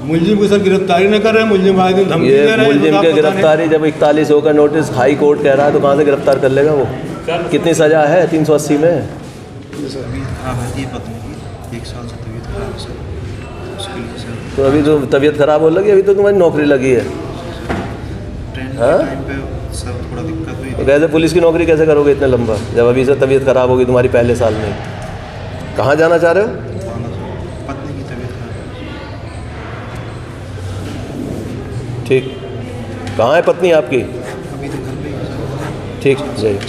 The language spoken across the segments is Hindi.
मुलजिम को सर गिरफ्तारी न कर रहे हैं, मुलजिम आए दिन धमकी दे रहे हैं। मुलजिम के गिरफ्तारी जब 41 का नोटिस हाई कोर्ट कह रहा है तो कहाँ से गिरफ्तार कर लेगा वो? कितनी सज़ा है 380 में? तो अभी तो तबीयत खराब हो लगी, अभी तो तुम्हारी नौकरी लगी है। हाँ, तो कैसे पुलिस की नौकरी कैसे करोगे इतने लंबा, जब अभी से तबीयत खराब होगी तुम्हारी पहले साल में? कहाँ जाना चाह रहे हो? ठीक, कहाँ है पत्नी आपकी? ठीक, जाइए।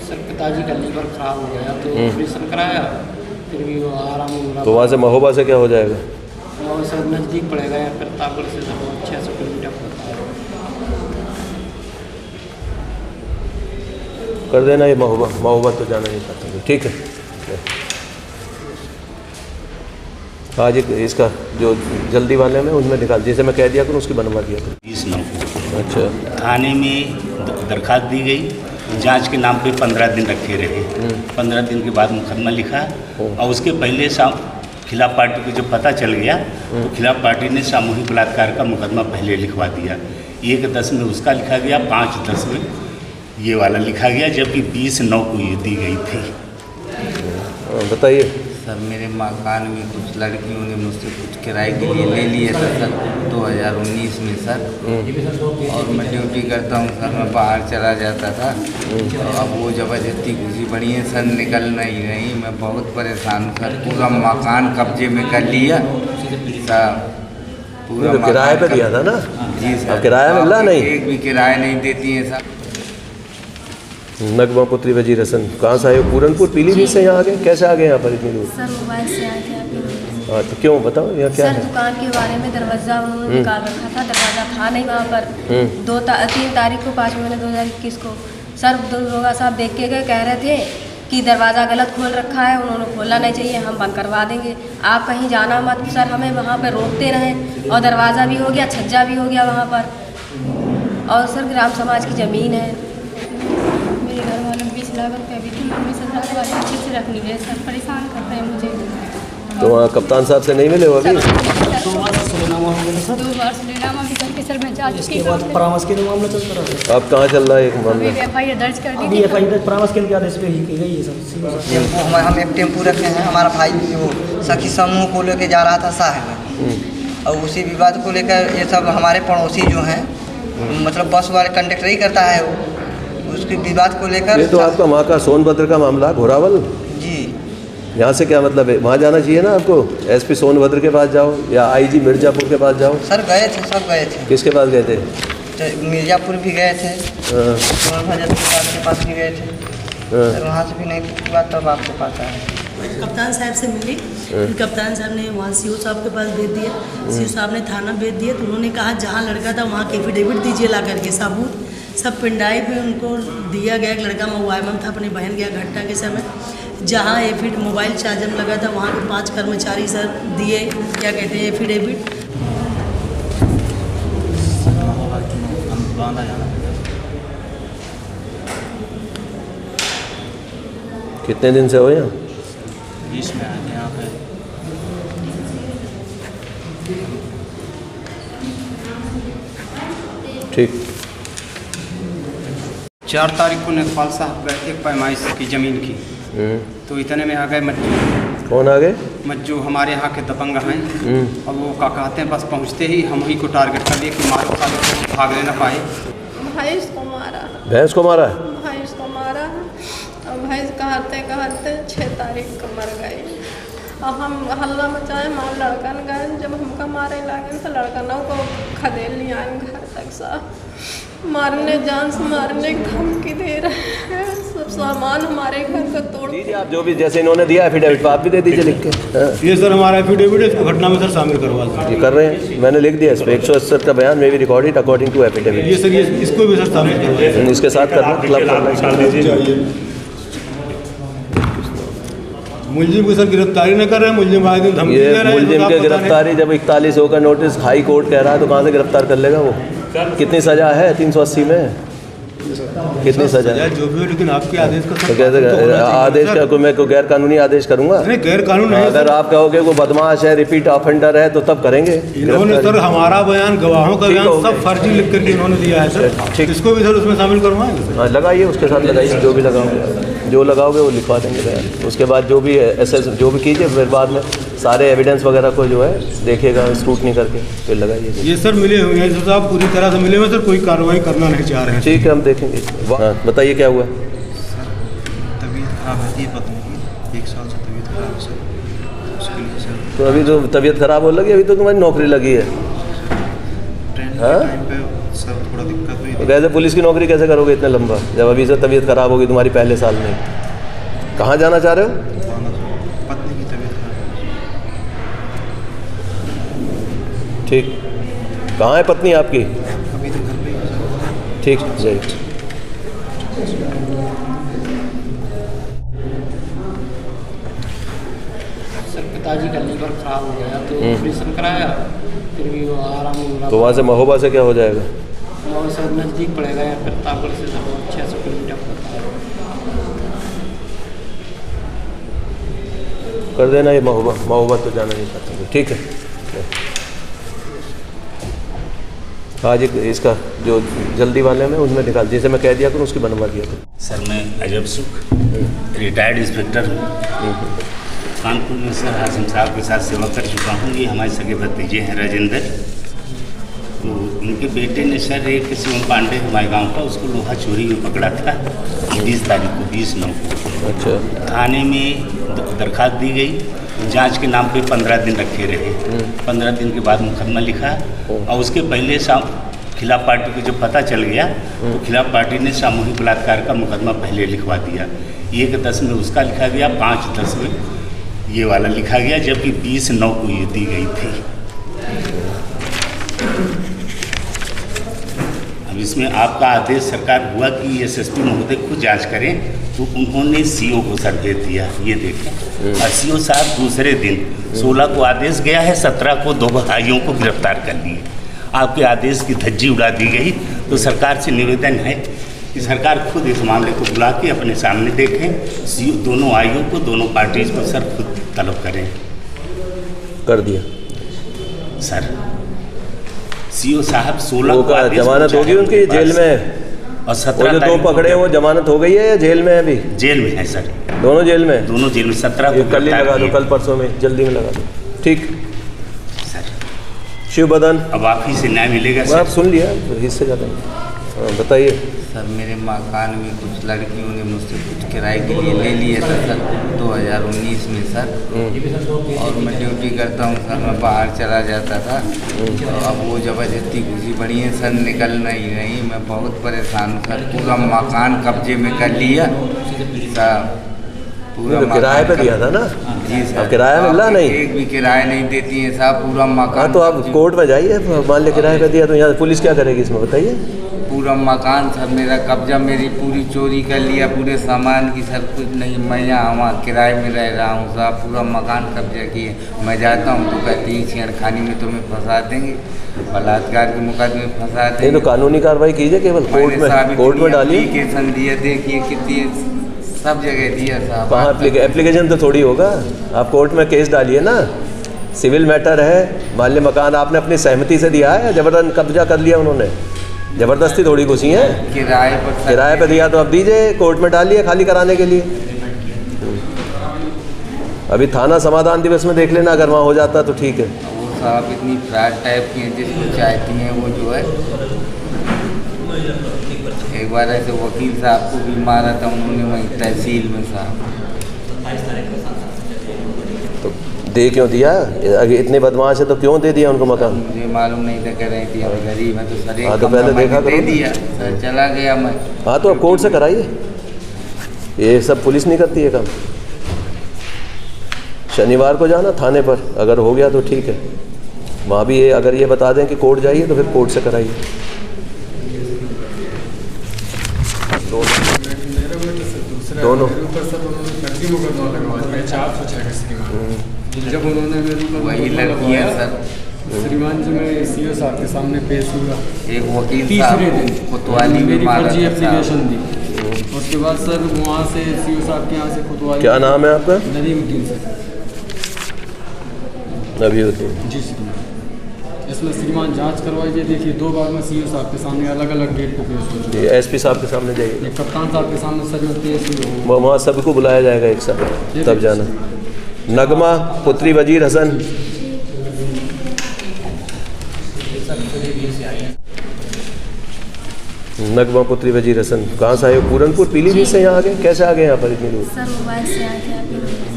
सर पिताजी का लीवर खराब हो गया तो ऑपरेशन कराया, फिर भी वो आराम हो रहा। तो वहाँ से महोबा से क्या हो जाएगा? वो सर नज़दीक पड़ेगा या फिर ताकुल से 600 किलोमीटर पड़ता है। कर देना ये महोबा तो जाना नहीं चाहता। ठीक है, आज इसका जो जल्दी वाले में उनमें निकाल, जैसे मैं कह दिया करूँ उसकी बनवा दिया करूँ। 20/9 अच्छा, थाने में दरखास्त दी गई, जांच के नाम पे 15 दिन रखे रहे। 15 दिन के बाद मुकदमा लिखा और उसके पहले खिलाफ पार्टी को जब पता चल गया तो खिलाफ पार्टी ने सामूहिक बलात्कार का मुकदमा पहले लिखवा दिया। 1/10 में उसका लिखा गया, 5/10 में ये वाला लिखा गया, जबकि 20/9 को ये दी गई थी। बताइए सर, मेरे मकान में कुछ लड़कियों ने मुझसे कुछ किराए के लिए ले लिए था सर 2019 में सर, और मैं ड्यूटी करता हूँ सर, मैं बाहर चला जाता था। तो अब वो ज़बरदस्ती घुसी पड़ी है सर, निकल नहीं रही। मैं बहुत परेशान हूँ सर। पूरा मकान कब्जे में कर लिया सर, पूरा तो किराए पे दिया था ना? जी सर। किराया मिला नहीं? एक भी किराया नहीं देती है सर। नगमा पुत्री वजीर हसन, कहाँ से आए हो? पूरनपुर पीलीभीत से यहाँ आ गए? कैसे आ गए यहाँ पर इतनी दूर? सर मोबाइल से आए थे आपके। हाँ, तो क्यों बताओ यहाँ क्या सर है? दुकान के बारे में दरवाज़ा उन्होंने निकाल रखा था, दरवाज़ा था नहीं वहाँ पर। 3 तारीख को 5 महीने 2021 को सर दरोगा साहब देख के गए, कह रहे थे कि दरवाज़ा गलत खोल रखा है, उन्होंने खोलना नहीं चाहिए, हम बंद करवा देंगे, आप कहीं जाना मत। सर हमें वहाँ पर रोकते रहें और दरवाज़ा भी हो गया, छज्जा भी हो गया वहाँ पर। और सर ग्राम समाज की ज़मीन है। मेरे घर वालों 20 लाख रुपये अभी तो मम्मी से वाले अच्छे से रख ली है सर, परेशान कर रहे हैं मुझे। तो वहाँ कप्तान साहब से नहीं मिले हो अभी? 2 बार सुलेनामा हो गया सर। 2 बार सुलेनामा भी करके सर मैं जा चुकी इसके बाद परामर्श के मामला चलता रहा। अब कहाँ चल रहा है एक मामला? FIR दर्ज कर दी अभी थी। FIR परामर्श के आदेश पे ही की गई है सर। हम एक टेम्पू रखे हैं, हमारा भाई वो सखी समूह को लेकर जा रहा था साहब, और उसी विवाद को लेकर ये सब हमारे पड़ोसी जो हैं, मतलब बस वाले कंडक्टर ही करता है वो, उसके विवाद को लेकर। ये तो आपका वहाँ का सोनभद्र का मामला, घोरावल जी। यहाँ से क्या मतलब है? वहाँ जाना चाहिए ना आपको, SP सोनभद्र के पास जाओ या IG मिर्ज़ापुर के पास जाओ। सर गए थे, सब गए थे। किसके पास गए थे? मिर्ज़ापुर भी गए थे, सोनभद्र के पास भी गए थे, सर वहाँ से भी नहीं कुछ बात, तब आपके पास आया। कप्तान साहब से मिली, कप्तान साहब ने वहाँ CO साहब के पास भेज दिया, CO साहब ने थाना भेज दिया। तो उन्होंने कहा जहाँ लड़का था वहाँ के एफिडेविट दीजिए ला करके, सबूत सब पिंडाई पे उनको दिया गया। एक लड़का मोबाइल में था, अपनी बहन गया घटना के समय, जहाँ मोबाइल चार्जर में लगा था वहाँ के 5 कर्मचारी सर दिए, क्या कहते हैं, एफिडेविट। कितने दिन से हो यहाँ? 20 में आए थे यहाँ पे। ठीक। 4 तारीख को नेपाल साहब गए थे पैमाइश की ज़मीन की, तो इतने में आ गए मज्जू। कौन आ गए? मज्जू हमारे यहाँ के दबंग हैं। अब वो क्या कहते हैं, बस पहुँचते ही हम ही को टारगेट कर लिए कि मारो खा लो, भागने न पाए। भैंस को मारा, भैंस को मारा है? भैंस को मारा और भैंस कहते 6 तारीख को मर गए। और हम हल्ला मचाए, मार लड़कन गए, जब हमका मारे लगे तो लड़कनों को खदेड़ लिया घर तक सा, मारने जान से मारने की धमकी दे रहे हैं। सब सामान हमारे घर का तोड़ दीजिए आप, जो भी जैसे इन्होंने दिया एफिडेविट आप भी दे दीजिए लिख के। ये सर हमारा एफिडेविट है, इसको घटना में सर शामिल करवा दीजिए। ये कर रहे हैं, मैंने लिख दिया इस पर 168 का बयान में भी रिकॉर्डेड अकॉर्डिंग टू एफिडेविट। ये सर इसको भी सर शामिल करवा, इसके साथ करना, क्लब करना। मुलजिम को सर गिरफ्तारी न कर रहे हैं, मुलजिम आए दिन धमकी दे रहे हैं। मुलजिम के गिरफ्तारी जब 41 का नोटिस हाई कोर्ट कह रहा है तो कहाँ से गिरफ्तार कर लेगा वो? कितनी सज़ा है 380 में? कितनी सजा है? जो भी हो, लेकिन आपके आदेश का तो कैसे आदेश का कोई मैं कोई गैर कानूनी आदेश करूंगा? नहीं, गैर कानून नहीं। अगर आप कहोगे वो बदमाश है, रिपीट ऑफेंडर है, तो तब करेंगे। इन्होंने सर हमारा बयान, गवाहों का बयान सब फर्जी लिख करके इन्होंने दिया है सर। इसको भी सर उसमें शामिल करवाएंगे? हाँ, लगाइए, उसके साथ लगाइए, जो भी लगाओगे, जो लगाओगे वो लिखवा देंगे बयान। उसके बाद जो भी एसएस जो भी कीजिए, फिर बाद में सारे एविडेंस वगैरह को जो है देखिएगा, स्क्रूटनी करके फिर लगाइए। ये सर मिले हुए हैं साहब, पूरी तरह से मिले हुए सर, कोई कार्रवाई करना नहीं चाह रहे हैं। ठीक है, हम देखेंगे। हाँ, बताइए क्या हुआ? तबीयत खराब रहती है पत्नी की, 1 साल से तबीयत खराब है सर, उसके लिए सर। तो अभी तो तबीयत खराब हो लगी, अभी तो तुम्हारी नौकरी लगी है। ट्रेन के हाँ? टाइम पे सर थोड़ा दिक्कत हुई तो कैसे पुलिस की नौकरी कैसे करोगे इतने लंबा, जब अभी से तबीयत खराब होगी तुम्हारी पहले साल में? कहाँ जाना चाह रहे हो? पत्नी की तबीयत खराब। ठीक, कहाँ है पत्नी आपकी? अभी तो घर पे ही है सर। ठीक, जाइए। सर पिताजी का लीवर खराब हो गया तो ऑपरेशन कराया, फिर भी वो आराम नहीं हो रहा। तो वहाँ से महोबा से क्या हो जाएगा? वहाँ से नज़दीक पड़ेगा या फिर ताकुल से 600 किलोमीटर पड़ता है। कर देना ये महोबा तो जाना नहीं चाहते। ठीक है, आज एक इसका जो जल्दी वाले में उनमें निकाल, जैसे मैं कह दिया करूँ उसकी बनवा दिया करूँ। सर मैं अजब सुख रिटायर्ड इंस्पेक्टर हूँ, कानपुर में सर हासिम साहब के साथ सेवा कर चुका हूँ। ये हमारे सगे भतीजे हैं राजेंद्र, तो उनके बेटे ने सर एक शिवम पांडे हमारे गांव का, उसको लोहा चोरी में पकड़ा था 20 तारीख को, 20/9 को। अच्छा। थाने में दरखास्त दी गई, जांच के नाम पे 15 दिन रखे रहे। 15 दिन के बाद मुकदमा लिखा, और उसके पहले खिलाफ पार्टी को जब पता चल गया तो खिलाफ पार्टी ने सामूहिक बलात्कार का मुकदमा पहले लिखवा दिया। 1/10 में उसका लिखा गया, 5/10 में ये वाला लिखा गया, जबकि 20/9 को ये दी गई थी। अब इसमें आपका आदेश सरकार हुआ कि एसएसपी महोदय खुद जांच करें, तो उन्होंने सीओ को सर दे दिया। ये देखें, और सीओ साहब दूसरे दिन 16 को आदेश गया है, 17 को 2 भाइयों को गिरफ्तार कर लिए। आपके आदेश की धज्जी उड़ा दी गई। तो सरकार से निवेदन है कि सरकार खुद इस मामले को बुला के अपने सामने देखें, सीओ दोनों आयोग को, दोनों पार्टीज को सर खुद तलब करें। कर दिया सर सीओ साहब 16 वो का जमानत होगी उनकी जेल में, और 17 जो 2 पकड़े वो जमानत हो गई है या जेल में है अभी? जेल में है सर, दोनों जेल में? दोनों जेल में। 17 को कल ही लगा दो, कल परसों में जल्दी में लगा दो। ठीक सर, शिव बदन, अब आप ही से न्याय मिलेगा सर। आप सुन लिया, इससे ज़्यादा बताइए। सर मेरे मकान में कुछ लड़कियों ने मुझसे कुछ किराए के लिए ले लिया था सर 2019 में सर, और मैं ड्यूटी करता हूँ सर, मैं बाहर चला जाता था, तो अब वो ज़बरदस्ती घुसी पड़ी है सर, निकल नहीं रही। मैं बहुत परेशान हूँ सर, पूरा मकान कब्जे में कर लिया सर, पूरा किराए पे दिया था ना? जी सर। किराया मिला नहीं? एक भी किराया नहीं देती है साहब, पूरा मकान। हाँ, तो आप कोर्ट में जाइए, मान लिया किराए पे दिया तो यहाँ पुलिस क्या करेगी इसमें, बताइए। पूरा मकान सर मेरा कब्जा, मेरी पूरी चोरी कर लिया, पूरे सामान की सर, कुछ नहीं। मैं यहाँ किराए में रह रहा हूँ साहब, पूरा मकान कब्जा किए। मैं जाता हूँ तो कहती हैं छेड़खानी में तुम्हें फंसा देंगे, बलात्कार के मुकदमे में फंसा देंगे। नहीं तो कानूनी कार्रवाई कीजिए, केवल कोर्ट में डालिए। एप्लीकेशन दिया, देखिए कितनी सब जगह दिया साहब। कहाँ एप्लीकेशन तो थोड़ी होगा, आप कोर्ट में केस डालिए ना, सिविल मैटर है। मान लीजिए मकान आपने अपनी सहमति से दिया है, जबरदस्त कब्जा कर लिया उन्होंने, जबरदस्ती थोड़ी घुसी है। किराए पर दिया तो अब दीजिए, कोर्ट में डालिए खाली कराने के लिए। अभी थाना समाधान दिवस में देख लेना, अगर वहाँ हो जाता तो ठीक है। वो साहब इतनी फ्रॉड टाइप की हैं, जिसको चाहती हैं वो जो है। एक बार ऐसे वकील साहब को भी मारा था उन्होंने वहीं तहसील में साहब। तो दे क्यों दिया? अगर इतने बदमाश है तो क्यों दे दिया उनको मकान? मुझे मालूम नहीं था, कह रही थी हम गरीब हैं तो सर। हाँ, तो पहले देखा दे दिया सर, चला गया मैं। हाँ, तो अब कोर्ट से कराइए, ये सब पुलिस नहीं करती है काम। शनिवार को जाना थाने पर, अगर हो गया तो ठीक है। वहाँ भी ये अगर ये बता दें कि कोर्ट जाइए तो फिर कोर्ट से कराइए। दोनों जब उन्होंने वही लड़कियाँ सर श्रीमान जी मैं सीओ साहब के सामने पेश हुआ एक वकील तीसरे दिन कोतवाली में मेरी मारा फर्जी था एप्लीकेशन दी। उसके बाद सर वहाँ से सीओ साहब के यहाँ से कोतवाली। क्या नाम है आपका? नदीमुद्दीन सर। नबीउद्दीन जी सर। इसमें श्रीमान जांच करवाइए। देखिए 2 बार मैं सीओ साहब के सामने अलग अलग डेट पे पेश हो चुका। एसपी साहब के सामने जाइए। कप्तान साहब के सामने सर मैं पेश हुआ। वहाँ सबको बुलाया जाएगा एक साथ, तब जाना। नगमा पुत्री वजीर हसन। नगमा पुत्री वजीर हसन कहाँ से आए हो? पूरनपुर पीलीभीत से यहाँ आ गए? कैसे आ गए यहाँ पर इतनी दूर? सर मोबाइल से आए थे आप।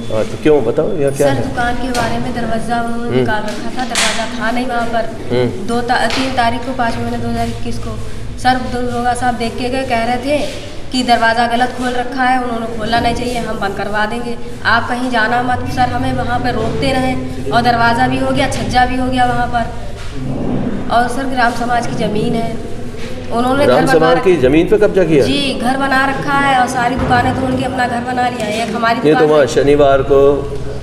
हाँ तो क्यों बताओ यहाँ क्या सर है? दुकान के बारे में दरवाज़ा उन्होंने निकाल रखा था। दरवाज़ा था नहीं वहाँ पर। 3 तारीख को 5 महीने 2021 को सर दरोगा साहब देख के गए, कह रहे थे कि दरवाज़ा गलत खोल रखा है, उन्होंने खोलना नहीं चाहिए, हम बंद करवा देंगे, आप कहीं जाना मत। सर हमें वहाँ पर रोकते रहे और दरवाज़ा भी हो गया, छज्जा भी हो गया वहाँ पर। और सर ग्राम समाज की ज़मीन है, उन्होंने ग्राम समाज की ज़मीन पे कब्जा किया? जी घर बना रखा है और सारी दुकानें तोड़ के अपना घर बना लिया है। एक हमारी ये तो वहाँ शनिवार को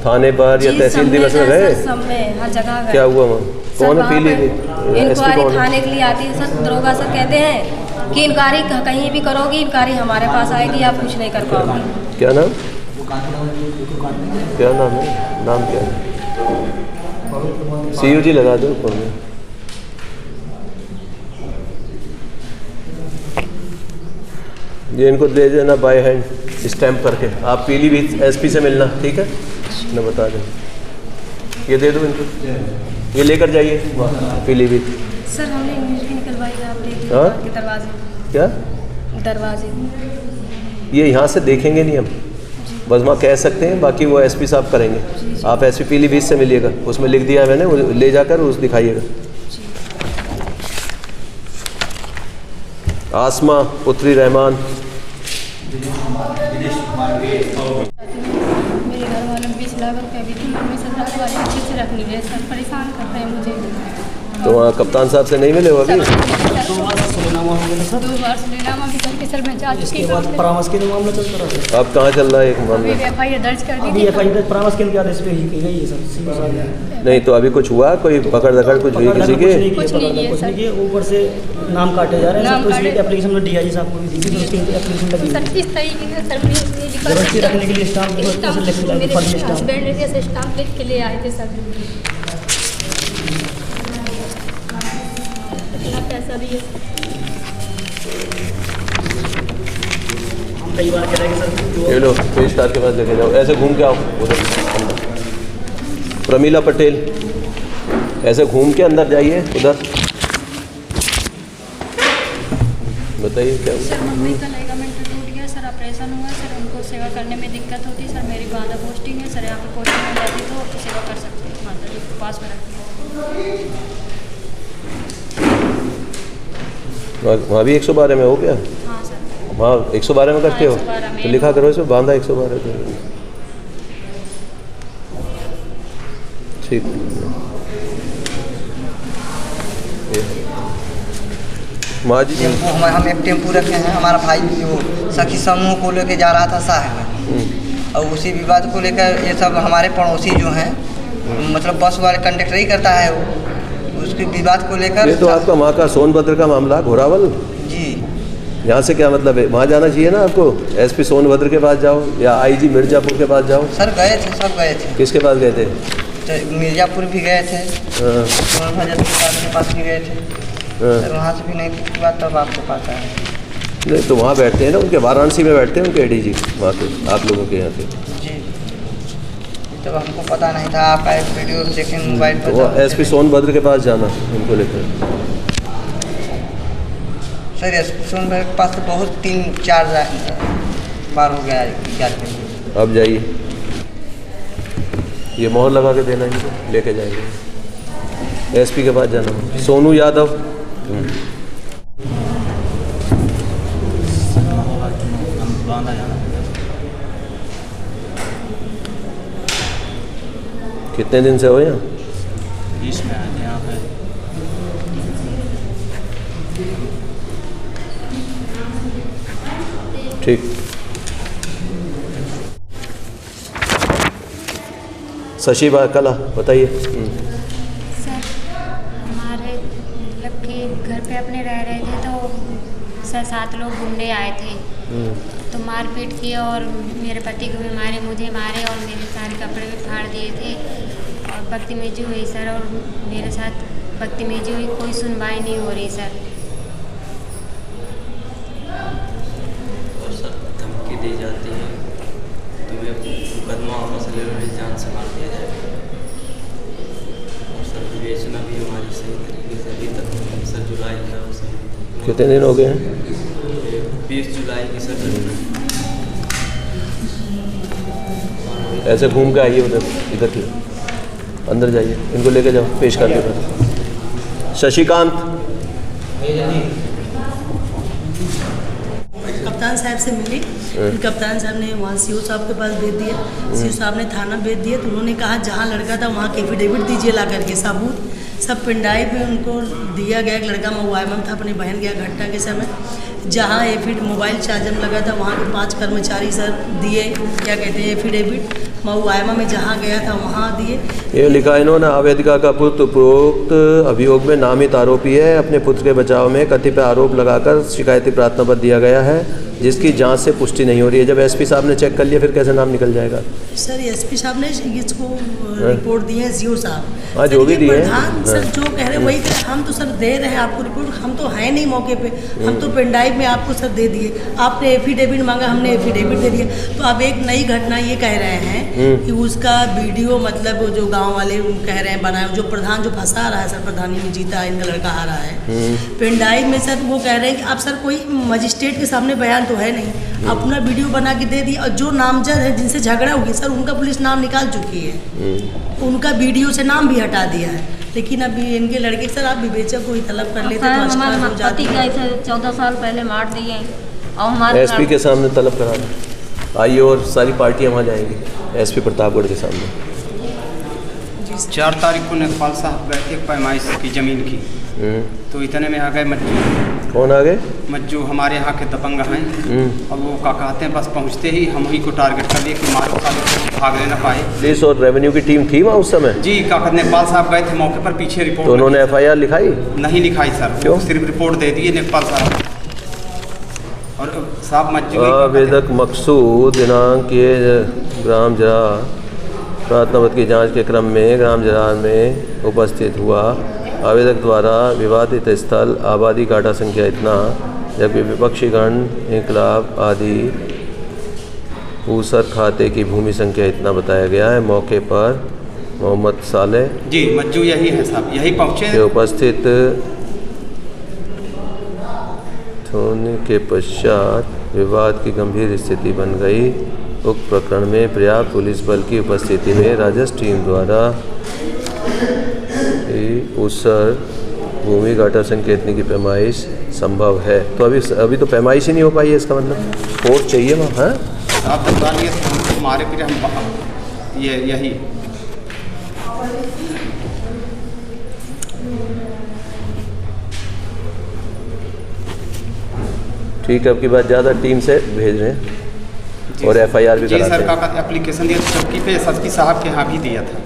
थाने पर या तहसील दिवस में गए? सब में हर जगह गए। क्या हुआ वहाँ? कौन है पीलीभीत? इंक्वायरी थाने के लिए आती है सर। दरोगा सर कहते हैं कि इंक्वायरी कहीं भी करोगी, इंक्वायरी हमारे पास आएगी, आप कुछ नहीं कर पाओगे। क्या नाम? क्या नाम है? नाम क्या है? CUG लगा दो ऊपर में। ये इनको दे देना बाय हैंड स्टैम्प करके। आप पीलीभीत SP से मिलना, ठीक है? मैं बता दें, ये दे दो इनको, ये लेकर जाइए पीलीभीत। सर हमने इंग्लिश भी निकलवाई है, आप देख हाँ? लीजिए दरवाजे। क्या दरवाजे? ये यहाँ से देखेंगे नहीं हम, बस वहाँ कह सकते हैं, बाकी वो SP साहब करेंगे। आप SP पीलीभीत से मिलिएगा, उसमें लिख दिया मैंने, वो ले जाकर उस दिखाइएगा। आसमा पुत्री रहमान। मेरे घर वालों में 20 लाख रुपये भी थी, मम्मी सब रात वाले अच्छे से रख नहीं रहे, सब परेशान कर रहे हैं मुझे। तो वहाँ कप्तान साहब से नहीं मिले हो अभी? 2 बार सुलेनामा भी करके सर मैं जा चुकी हूँ। परामर्श के मामला चल रहा है। अब कहाँ चल रहा है एक मामला? FIR दर्ज कर दी अभी FIR परामर्श के आदेश पे ही की गई है सर। नहीं तो अभी कुछ हुआ? कोई पकड़ दकड़ कुछ हुई किसी के? कुछ नहीं किए, ऊपर से नाम काटे जा रहे हैं। तो इसलिए एप्लीकेशन में DIG साहब को भी दी थी, उसकी एप्लीकेशन लगी सर। इस तरीके से सर जबरदस्ती रखने के लिए स्टाम्प लिख के ले आए थे सर। इतना पैसा भी है। कई बार कह रहे हैं सर ये लो रजिस्ट्रार के पास लेके जाओ, ऐसे घूम के आओ उधर अंदर। प्रमीला पटेल, ऐसे घूम के अंदर जाइए उधर। बताइए क्या हुआ? सर मम्मी का लिगामेंट टूट गया सर, ऑपरेशन हुआ सर, उनको सेवा करने में दिक्कत होती है सर। मेरी बाधा पोस्टिंग है सर, यहाँ पर पोस्टिंग में जाती तो सेवा कर सकते हैं, माता जी के पास में रखती है। वहाँ भी 112 में हो गया? हाँ सर। वहाँ 112 में करते हो? 112 में। तो लिखा करो इसमें बांधा 112 तो। ठीक। माँ जी हम एक टेम्पू रखे हैं, हमारा भाई जो सखी समूह को लेके जा रहा था साहब में, और उसी विवाद को लेकर ये सब हमारे पड़ोसी जो हैं, मतलब बस वाले कंडक्टर ही करता है वो, उसके विवाद को लेकर। ये तो आपका वहाँ का सोनभद्र का मामला घोरावल जी। यहाँ से क्या मतलब है? वहाँ जाना चाहिए ना आपको, SP सोनभद्र के पास जाओ या IG मिर्ज़ापुर के पास जाओ। सर गए थे, सब गए थे। किसके पास गए थे? तो मिर्ज़ापुर भी गए थे, सोनभद्र के पास भी गए थे, सर वहाँ से भी नहीं कुछ बात, तब आपको पता है। नहीं तो वहाँ बैठते हैं ना उनके, वाराणसी में बैठते हैं उनके ADG वहाँ के, आप लोगों के यहाँ पे। जी तब हमको पता नहीं था, आपका एक वीडियो देखें मोबाइल पर। तो SP सोनभद्र के पास जाना उनको लेकर। सर SP सोनभद्र के पास तो बहुत 3-4 बार हो गया है। अब जाइए, ये मोहर लगा के देना, इनको लेके जाएंगे। SP के पास जाना, सोनू यादव। कितने दिन से हो यहाँ? 20 में आए थे यहाँ पे। ठीक। शशि कला बताइए। सर ये घर पे अपने रह रहे थे तो 6-7 लोग गुंडे आए थे तो मारपीट किए और मेरे पति को भी मारे, मुझे मारे और मेरे सारे कपड़े भी फाड़ दिए थे और बदतमीजी हुई सर और मेरे साथ बदतमीजी हुई, कोई सुनवाई नहीं हो रही सर। और सर धमकी दी जाती है, तुम्हें मुकदमा वापस ले लो, जान से मार दिया जाएगा। और सर विवेचना भी हमारी सही तरीके से अभी तक सर जुलाई है उसे कितने दिन हो गए हैं? 20 जुलाई की सर। ऐसे घूम के आइए उधर, इधर की अंदर जाइए, इनको लेके जाओ, पेश कर दो। शशिकांत कप्तान साहब से मिली, कप्तान साहब ने वहाँ सीओ साहब के पास भेज दिया, सीओ साहब ने थाना भेज दिया तो उन्होंने कहा जहाँ लड़का था वहाँ के एफिडेविट दीजिए ला करके, सबूत सब पिंडाई पे उनको दिया गया। एक लड़का मुआयमन था, अपनी बहन गया घटना के समय, जहाँ मोबाइल चार्जर लगा था वहाँ के 5 कर्मचारी सर दिए, क्या कहते हैं एफिडेविट, मुआयमा में जहाँ गया था वहाँ दिए। ये लिखा इन्होंने, आवेदिका का पुत्र उपरोक्त अभियोग में नामित आरोपी है, अपने पुत्र के बचाव में कतिपय आरोप लगाकर शिकायती प्रार्थना पत्र दिया गया है जिसकी जांच से पुष्टि नहीं हो रही है। जब एसपी साहब ने चेक कर लिया फिर कैसे नाम निकल जाएगा? सर एसपी साहब ने इसको रिपोर्ट दी है, सीओ साहब हाँ जो भी दिए प्रधान सर जो कह रहे हैं वही कह रहे, हम तो सर दे रहे हैं आपको रिपोर्ट, हम तो हैं नहीं मौके पे, हम तो पेनड्राइव में आपको सर दे दिए, आपने एफिडेविट मांगा हमने एफिडेविट दे दिया। तो अब एक नई घटना ये कह रहे हैं कि उसका वीडियो मतलब जो गाँव वाले कह रहे हैं बनाए, जो प्रधान जो फंसा रहा है सर, प्रधानी में जीता इनका लड़का आ रहा है पेनड्राइव में सर, वो कह रहे हैं कि अब सर कोई मजिस्ट्रेट के सामने बयान तो है नहीं, अपना वीडियो बना के दे दिया और जो नामजद है जिनसे झगड़ा हुई सर उनका पुलिस नाम निकाल चुकी है, उनका वीडियो से नाम भी हटा दिया है। लेकिन अभी इनके लड़के सर आप विवेचक को ही तलब कर लेते तो हमारे पति गए थे 14 साल पहले मार दिए और हमारे एसपी के सामने तलब करा दें। आइए और सारी पार्टियां वहाँ जाएंगी एसपी प्रतापगढ़ के सामने। 4 तारीख को नेपाल साहब गए थे पैमाइश की ज़मीन की, तो इतने में आ गए मज्जू। कौन आ गए? मज्जू हमारे यहाँ के दबंग हैं और वो क्या कहते हैं, बस पहुँचते ही हम ही को टारगेट कर लिए कि मारो सालों को भाग ले ना पाए। पुलिस और रेवेन्यू की टीम थी वहाँ उस समय? जी क्या कहते नेपाल साहब गए थे मौके पर, पीछे रिपोर्ट तो उन्होंने FIR लिखाई? नहीं लिखाई सर, क्यों? सिर्फ रिपोर्ट दे दिए नेपाल साहब। और साहब मज्जू आवेदक मकसूद दिनांक ये ग्राम जरा प्रार्थना पत्र की जांच के क्रम में ग्राम जरार में उपस्थित हुआ। आवेदक द्वारा विवादित स्थल आबादी काटा संख्या इतना, जबकि विपक्षी गण इनकलाब आदि ऊसर खाते की भूमि संख्या इतना बताया गया है। मौके पर मोहम्मद साले जी मज्जू यही है साहब, यही पहुँचे उपस्थित होने के पश्चात विवाद की गंभीर स्थिति बन गई। उक्त प्रकरण में पर्याप्त पुलिस बल की उपस्थिति में राजस्व टीम द्वारा ऊसर भूमि घाटा संकेतने की पैमाइश संभव है। तो अभी तो पैमाइश ही नहीं हो पाई है, इसका मतलब फोर्स चाहिए वहाँ। हाँ आप बता लिए हमारे फिर हम यही ठीक है, अब की बात ज़्यादा टीम से भेज रहे हैं और FIR भी कराते हैं। सर का एप्लीकेशन दिया चौकी पे एसएसपी साहब के यहाँ भी दिया था,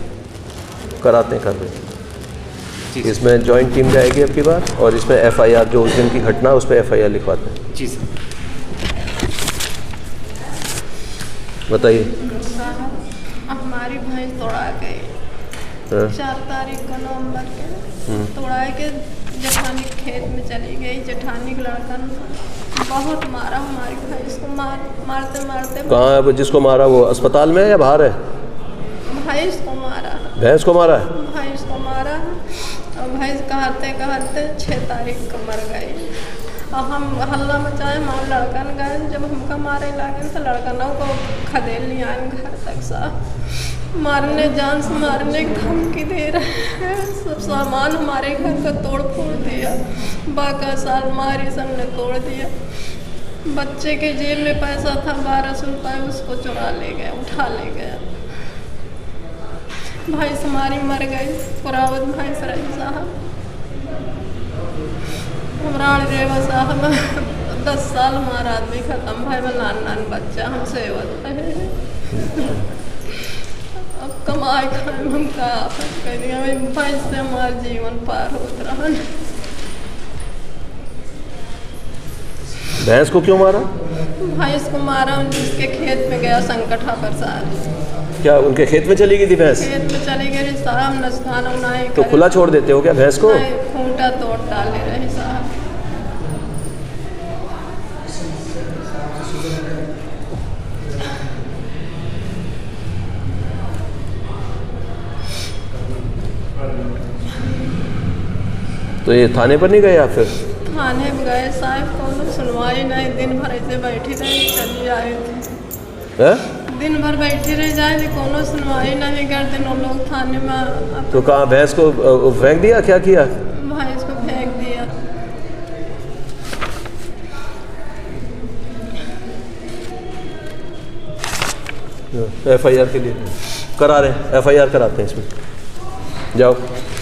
कराते हैं कर रहे हैं। इसमें जॉइंट टीम जाएगी अब की बार और इसमें FIR जो उस दिन की घटना उस पर FIR लिखवाते हैं। जी सर। बताइए। हमारी भैंस तोड़ा गई 4 तारीख को नवंबर के, तोड़ा के जेठानी खेत में चली गई। जेठानी का लड़का बहुत मारा हमारी भैंस को, मारते मारते। कहाँ है जिसको मारा? वो अस्पताल में या बाहर है? भैंस को मारा। भैंस को मारा है? भैंस को मारा है और भैंस कहते कहते 6 तारीख को मर गई। और हम हल्ला मचाए, हमारे लड़कन गए, जब हमका मारे लगे तो लड़कनों को खदेड़ लिया घर तक साहब, मारने जान से मारने की धमकी दे रहे हैं। सब सामान हमारे घर का तोड़ फोड़ दिया, बाका साल मारी सबने तोड़ दिया। बच्चे के जेब में पैसा था 1200 रुपये, उसको चुरा ले गए, उठा ले गया। भैंस हमारी मर गई, पुरावत भैंस रही साहब। हमारा रेवा साहब 10 साल हमारा आदमी खत्म भाई, नान बच्चा हम सेवत रहे। अब कमाए खाए हम का कर दिया, भैंस से हमारा जीवन पार होता रहा। भैंस को क्यों मारा? भाई इसको मारा, उसके खेत में गया संकटा बरसात। क्या उनके खेत में चली गई थी भैंस? खेत में चली गई साहब, नस्खाना उनाई तो खुला छोड़ देते हो क्या भैंस को? खूंटा तोड़ डाले रहे साहब। तो ये थाने पर नहीं गए आप फिर? थाने में गए साहब, कोनो सुनवाई नहीं, दिन भर ऐसे बैठी रही, चली आए थे। दिन भर बैठी रह जाए थी, कोनो सुनवाई नहीं करते न लोग थाने में। तो कहाँ भैंस को फेंक दिया, क्या किया? भैंस को फेंक दिया। FIR के लिए करा रहे हैं, FIR कराते हैं इसमें, जाओ,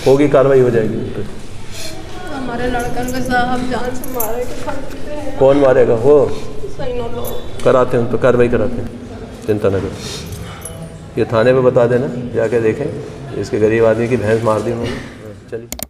होगी कार्रवाई हो जाएगी उन पर। हमारे लड़कन को साहब जान से मारे के। कौन मारेगा? वो सही नो लोग कराते हैं, उन पर कार्रवाई कराते हैं, चिंता न करो। ये थाने पे बता देना, जाके देखें इसके गरीब आदमी की भैंस मार दी उन्होंने। चलिए।